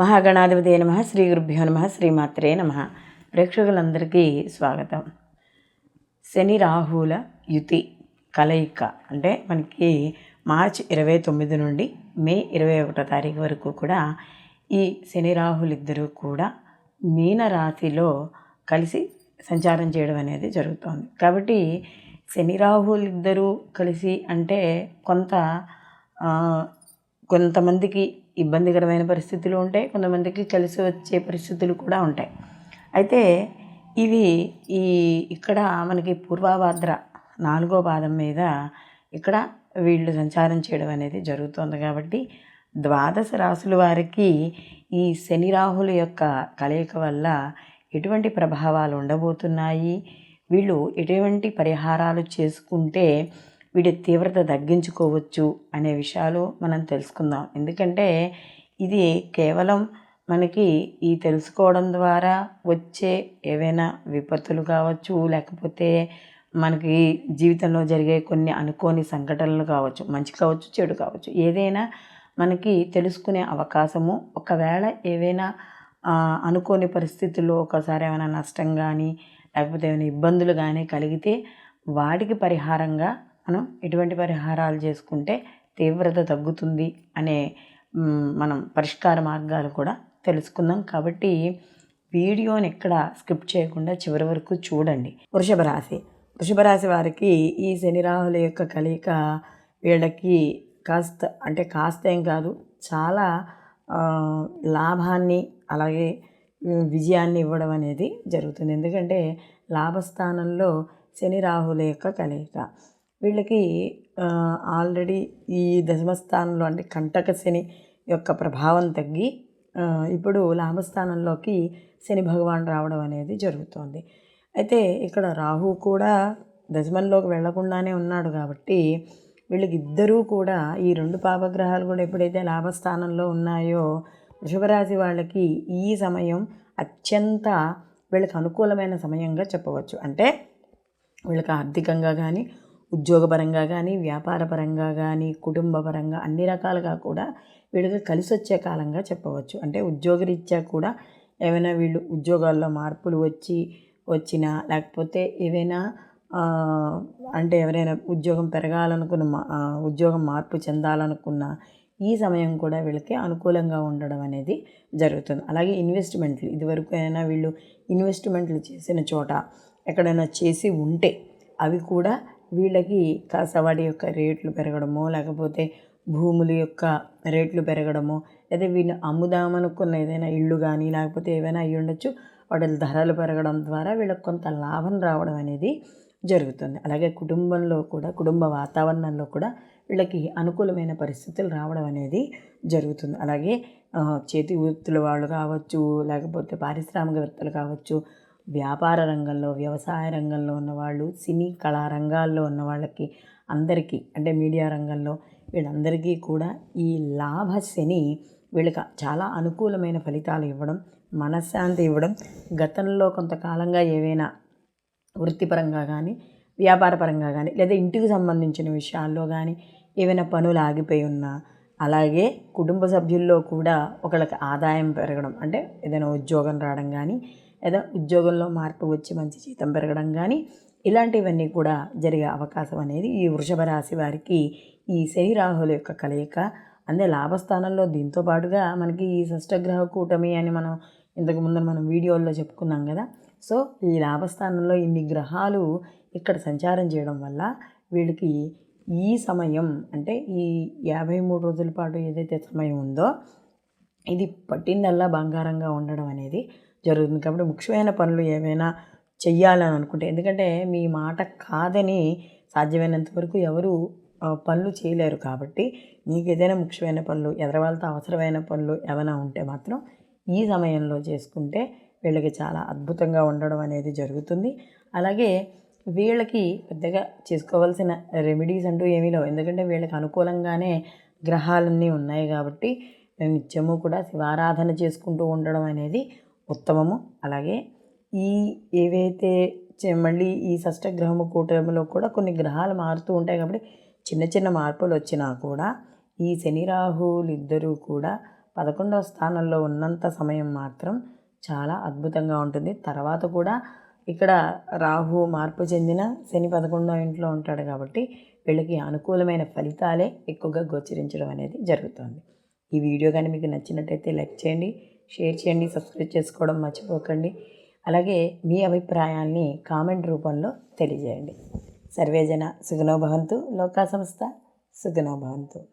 మహాగణాధిపతి నమ శ్రీ గురుభ్యో నమ శ్రీమాత్రే నమ. ప్రేక్షకులందరికీ స్వాగతం. శని రాహుల యుతి కలయిక అంటే మనకి మార్చి 29 నుండి మే 21 తారీఖు వరకు కూడా ఈ శని రాహులిద్దరూ కూడా మీనరాశిలో కలిసి సంచారం చేయడం అనేది జరుగుతోంది. కాబట్టి శని రాహులిద్దరూ కలిసి అంటే కొంతమందికి ఇబ్బందికరమైన పరిస్థితులు ఉంటాయి, కొంతమందికి కలిసి వచ్చే పరిస్థితులు కూడా ఉంటాయి. అయితే ఇవి ఇక్కడ మనకి పూర్వభాద్ర 4వ పాదం మీద ఇక్కడ వీళ్ళు సంచారం చేయడం అనేది జరుగుతుంది. కాబట్టి ద్వాదశ రాశుల వారికి ఈ శని రాహుల యొక్క కలయిక వల్ల ఎటువంటి ప్రభావాలు ఉండబోతున్నాయి, వీళ్ళు ఎటువంటి పరిహారాలు చేసుకుంటే వీడి తీవ్రత తగ్గించుకోవచ్చు అనే విషయాలు మనం తెలుసుకుందాం. ఎందుకంటే ఇది కేవలం మనకి ఈ తెలుసుకోవడం ద్వారా వచ్చే ఏవైనా విపత్తులు కావచ్చు, లేకపోతే మనకి జీవితంలో జరిగే కొన్ని అనుకోని సంఘటనలు కావచ్చు, మంచి కావచ్చు చెడు కావచ్చు, ఏదైనా మనకి తెలుసుకునే అవకాశము, ఒకవేళ ఏవైనా అనుకోని పరిస్థితుల్లో ఒకసారి ఏమైనా నష్టం కానీ లేకపోతే ఏమైనా ఇబ్బందులు కానీ కలిగితే వాటికి పరిహారంగా మనం ఎటువంటి పరిహారాలు చేసుకుంటే తీవ్రత తగ్గుతుంది అనే మనం పరిష్కార మార్గాలు కూడా తెలుసుకుందాం. కాబట్టి వీడియోని ఎక్కడ స్కిప్ చేయకుండా చివరి వరకు చూడండి. వృషభ రాశి వారికి ఈ శని రాహుల యొక్క కలయిక వీళ్ళకి కాస్త ఏం కాదు, చాలా లాభాన్ని అలాగే విజయాన్ని ఇవ్వడం అనేది జరుగుతుంది. ఎందుకంటే లాభస్థానంలో శని రాహుల యొక్క కలయిక వీళ్ళకి ఆల్రెడీ ఈ దశమస్థానంలో అంటే కంటక శని యొక్క ప్రభావం తగ్గి ఇప్పుడు లాభస్థానంలోకి శని భగవాన్ రావడం అనేది జరుగుతోంది. అయితే ఇక్కడ రాహు కూడా దశమంలోకి వెళ్లకుండానే ఉన్నాడు. కాబట్టి వీళ్ళకి ఇద్దరూ కూడా ఈ రెండు పాపగ్రహాలు కూడా ఎప్పుడైతే లాభస్థానంలో ఉన్నాయో వృషభరాశి వాళ్ళకి ఈ సమయం అత్యంత వీళ్ళకి అనుకూలమైన సమయంగా చెప్పవచ్చు. అంటే వీళ్ళకి ఆర్థికంగా కానీ, ఉద్యోగపరంగా కానీ, వ్యాపారపరంగా కానీ, కుటుంబపరంగా అన్ని రకాలుగా కూడా వీళ్ళకి కలిసి వచ్చే కాలంగా చెప్పవచ్చు. అంటే ఉద్యోగరీత్యా కూడా ఏమైనా వీళ్ళు ఉద్యోగాల్లో మార్పులు వచ్చినా లేకపోతే ఏవైనా అంటే ఎవరైనా ఉద్యోగం పెరగాలనుకున్న ఉద్యోగం మార్పు చెందాలనుకున్న ఈ సమయం కూడా వీళ్ళకి అనుకూలంగా ఉండడం అనేది జరుగుతుంది. అలాగే ఇన్వెస్ట్మెంట్లు, ఇదివరకు అయినా వీళ్ళు ఇన్వెస్ట్మెంట్లు చేసిన చోట ఎక్కడైనా చేసి ఉంటే అవి కూడా వీళ్ళకి కాస్త వాటి యొక్క రేట్లు పెరగడమో, లేకపోతే భూముల యొక్క రేట్లు పెరగడమో, లేదా వీళ్ళు అమ్ముదామనుకున్న ఏదైనా ఇళ్ళు కానీ లేకపోతే ఏవైనా అయ్యి ఉండొచ్చు, వాటి ధరలు పెరగడం ద్వారా వీళ్ళకి కొంత లాభం రావడం అనేది జరుగుతుంది. అలాగే కుటుంబంలో కూడా, కుటుంబ వాతావరణంలో కూడా వీళ్ళకి అనుకూలమైన పరిస్థితులు రావడం అనేది జరుగుతుంది. అలాగే చేతి వృత్తుల వాళ్ళు కావచ్చు, లేకపోతే పారిశ్రామికవేత్తలు కావచ్చు, వ్యాపార రంగంలో, వ్యవసాయ రంగంలో ఉన్నవాళ్ళు, సినీ కళా రంగాల్లో ఉన్న వాళ్ళకి అందరికీ, అంటే మీడియా రంగంలో వీళ్ళందరికీ కూడా ఈ లాభ శని వీళ్ళకి చాలా అనుకూలమైన ఫలితాలు ఇవ్వడం, మనశ్శాంతి ఇవ్వడం, గతంలో కొంతకాలంగా ఏవైనా వృత్తిపరంగా కానీ, వ్యాపారపరంగా కానీ, లేదా ఇంటికి సంబంధించిన విషయాల్లో కానీ ఏవైనా పనులు ఆగిపోయి ఉన్నా, అలాగే కుటుంబ సభ్యుల్లో కూడా ఒకళ్ళకి ఆదాయం పెరగడం, అంటే ఏదైనా ఉద్యోగం రావడం కానీ, లేదా ఉద్యోగంలో మార్పు వచ్చి మంచి జీతం పెరగడం కానీ, ఇలాంటివన్నీ కూడా జరిగే అవకాశం అనేది ఈ వృషభ రాశి వారికి ఈ శని రాహుల యొక్క కలయిక. అంటే లాభస్థానంలో దీంతో పాటుగా మనకి ఈ షష్టగ్రహ కూటమి అని ఇంతకుముందు మనం వీడియోల్లో చెప్పుకున్నాం కదా. సో ఈ లాభస్థానంలో ఇన్ని గ్రహాలు ఇక్కడ సంచారం చేయడం వల్ల వీళ్ళకి ఈ సమయం అంటే ఈ 53 రోజుల పాటు ఏదైతే సమయం ఉందో ఇది పట్టిందల్లా బంగారంగా ఉండడం అనేది జరుగుతుంది. కాబట్టి ముఖ్యమైన పనులు ఏవైనా చెయ్యాలని అనుకుంటే, ఎందుకంటే మీ మాట కాదని సాధ్యమైనంత వరకు ఎవరు పనులు చేయలేరు. కాబట్టి మీకు ఏదైనా ముఖ్యమైన పనులు, ఎదరవాళ్ళతో అవసరమైన పనులు ఏమైనా ఉంటే మాత్రం ఈ సమయంలో చేసుకుంటే వీళ్ళకి చాలా అద్భుతంగా ఉండడం అనేది జరుగుతుంది. అలాగే వీళ్ళకి పెద్దగా చేసుకోవాల్సిన రెమెడీస్ అంటూ ఏమీ లేవు. ఎందుకంటే వీళ్ళకి అనుకూలంగానే గ్రహాలన్నీ ఉన్నాయి. కాబట్టి నిత్యము కూడా శివారాధన చేసుకుంటూ ఉండడం అనేది ఉత్తమము. అలాగే ఏవైతే మళ్ళీ ఈ షష్టగ్రహము కూటమిలో కూడా కొన్ని గ్రహాలు మారుతూ ఉంటాయి. కాబట్టి చిన్న చిన్న మార్పులు వచ్చినా కూడా ఈ శని రాహువులు ఇద్దరూ కూడా 11వ స్థానంలో ఉన్నంత సమయం మాత్రం చాలా అద్భుతంగా ఉంటుంది. తర్వాత కూడా ఇక్కడ రాహు మార్పు చెందిన శని 11వ ఇంట్లో ఉంటాడు కాబట్టి వీళ్ళకి అనుకూలమైన ఫలితాలే ఎక్కువగా గోచరించడం అనేది జరుగుతుంది. ఈ వీడియో కానీ మీకు నచ్చినట్టయితే లైక్ చేయండి, షేర్ చేయండి, సబ్స్క్రైబ్ చేసుకోవడం మర్చిపోకండి. అలాగే మీ అభిప్రాయాల్ని కామెంట్ రూపంలో తెలియజేయండి. సర్వేజన సుఖినో భవంతు, లోకా సంస్థ సుఖినో భవంతు.